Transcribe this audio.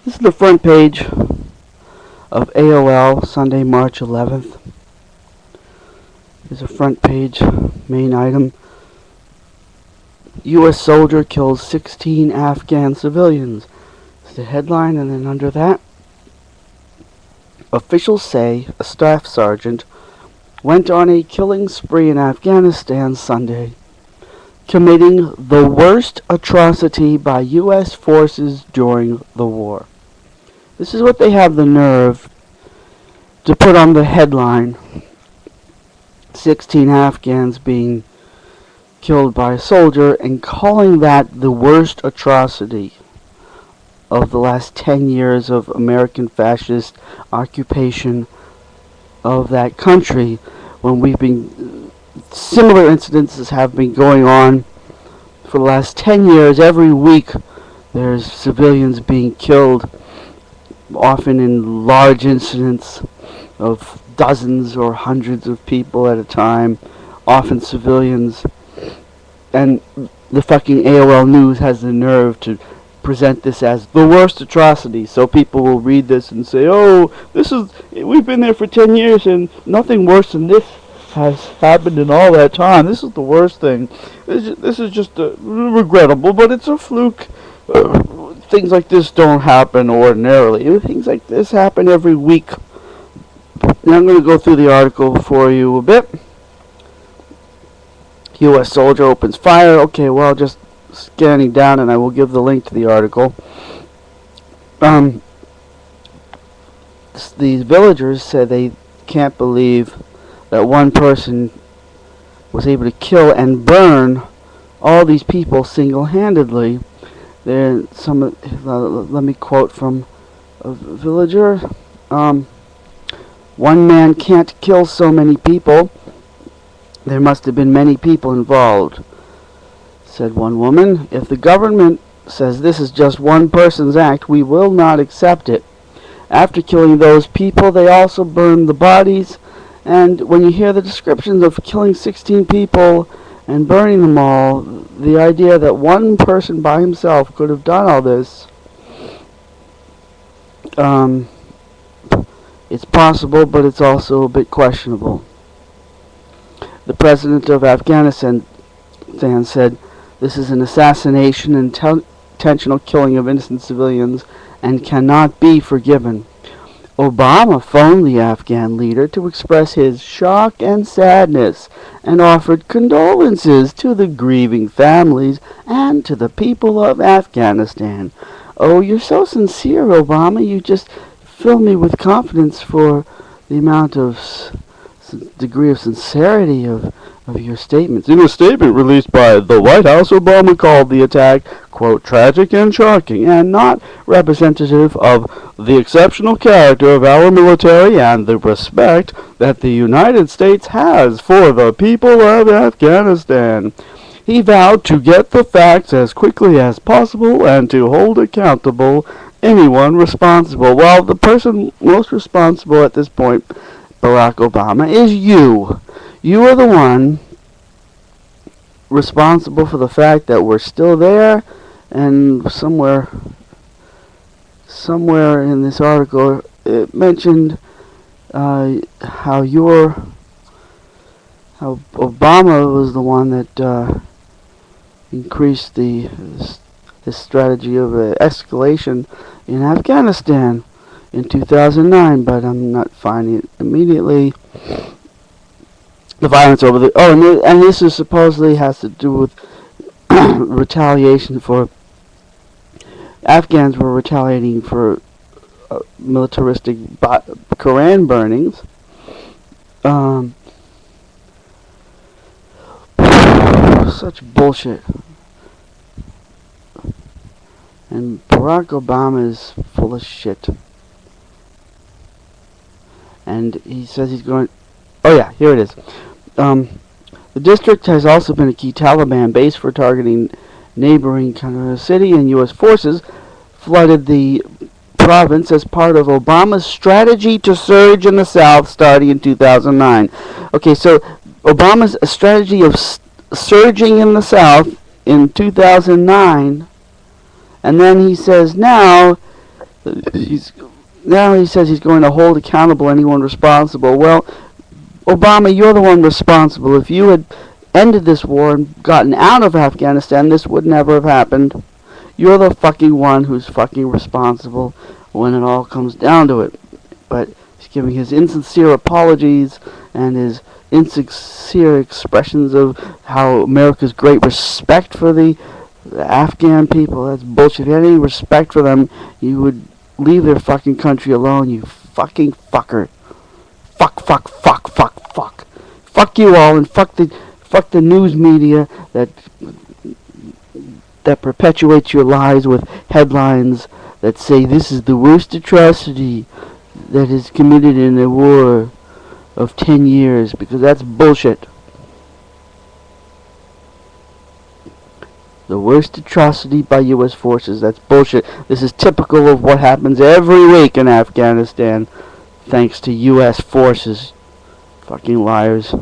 This is the front page of AOL, Sunday, March 11th. Here's a front page main item. U.S. soldier kills 16 Afghan civilians. It's the headline, and then under that, officials say a staff sergeant went on a killing spree in Afghanistan Sunday, committing the worst atrocity by U.S. forces during the war. This is what they have the nerve to put on the headline. 16 Afghans being killed by a soldier, and calling that the worst atrocity of the last 10 years of American fascist occupation of that country, when similar incidences have been going on for the last 10 years. Every week there's civilians being killed, often in large incidents of dozens or hundreds of people at a time, often civilians. And the fucking AOL News has the nerve to present this as the worst atrocity, so people will read this and say, oh, we've been there for 10 years and nothing worse than this has happened in all that time. This is the worst thing. This is just regrettable, but it's a fluke. Things like this don't happen ordinarily. Things like this happen every week. Now I'm going to go through the article for you a bit. U.S. soldier opens fire. Okay, well, just scanning down, and I will give the link to the article. These villagers said they can't believe that one person was able to kill and burn all these people single-handedly. Let me quote from a villager. One man can't kill so many people. There must have been many people involved, said one woman. If the government says this is just one person's act, we will not accept it. After killing those people, they also burned the bodies. And when you hear the descriptions of killing 16 people and burning them all, the idea that one person by himself could have done all this, it's possible, but it's also a bit questionable. The president of Afghanistan said, this is an assassination and intentional killing of innocent civilians and cannot be forgiven. Obama phoned the Afghan leader to express his shock and sadness and offered condolences to the grieving families and to the people of Afghanistan. Oh, you're so sincere, Obama. You just fill me with confidence for the amount of degree of sincerity of your statements. In a statement released by the White House, Obama called the attack, quote, tragic and shocking, and not representative of the exceptional character of our military and the respect that the United States has for the people of Afghanistan. He vowed to get the facts as quickly as possible and to hold accountable anyone responsible. Well, the person most responsible at this point, Barack Obama, is you. You are the one responsible for the fact that we're still there, and somewhere in this article it mentioned how Obama was the one that increased this strategy of escalation in Afghanistan in 2009, but I'm not finding it immediately. The violence over the... Oh, and this is supposedly has to do with retaliation for... Afghans were retaliating for militaristic Quran burnings. Such bullshit. And Barack Obama is full of shit. And he says he's going... Oh yeah, here it is. The district has also been a key Taliban base for targeting neighboring Kandahar city, and U.S. forces flooded the province as part of Obama's strategy to surge in the south starting in 2009. Okay, so Obama's strategy of surging in the south in 2009, and then he says now He's now he says he's going to hold accountable anyone responsible. Well, Obama, you're the one responsible. If you had ended this war and gotten out of Afghanistan, this would never have happened. You're the fucking one who's fucking responsible when it all comes down to it. But he's giving his insincere apologies and his insincere expressions of how America's great respect for the Afghan people. That's bullshit. If you had any respect for them, you would leave their fucking country alone, you fucking fucker. Fuck, fuck, fuck, fuck, fuck. Fuck you all, and fuck the news media that perpetuates your lies with headlines that say this is the worst atrocity that is committed in a war of 10 years, because that's bullshit. The worst atrocity by U.S. forces, that's bullshit. This is typical of what happens every week in Afghanistan, thanks to U.S. forces. Fucking liars.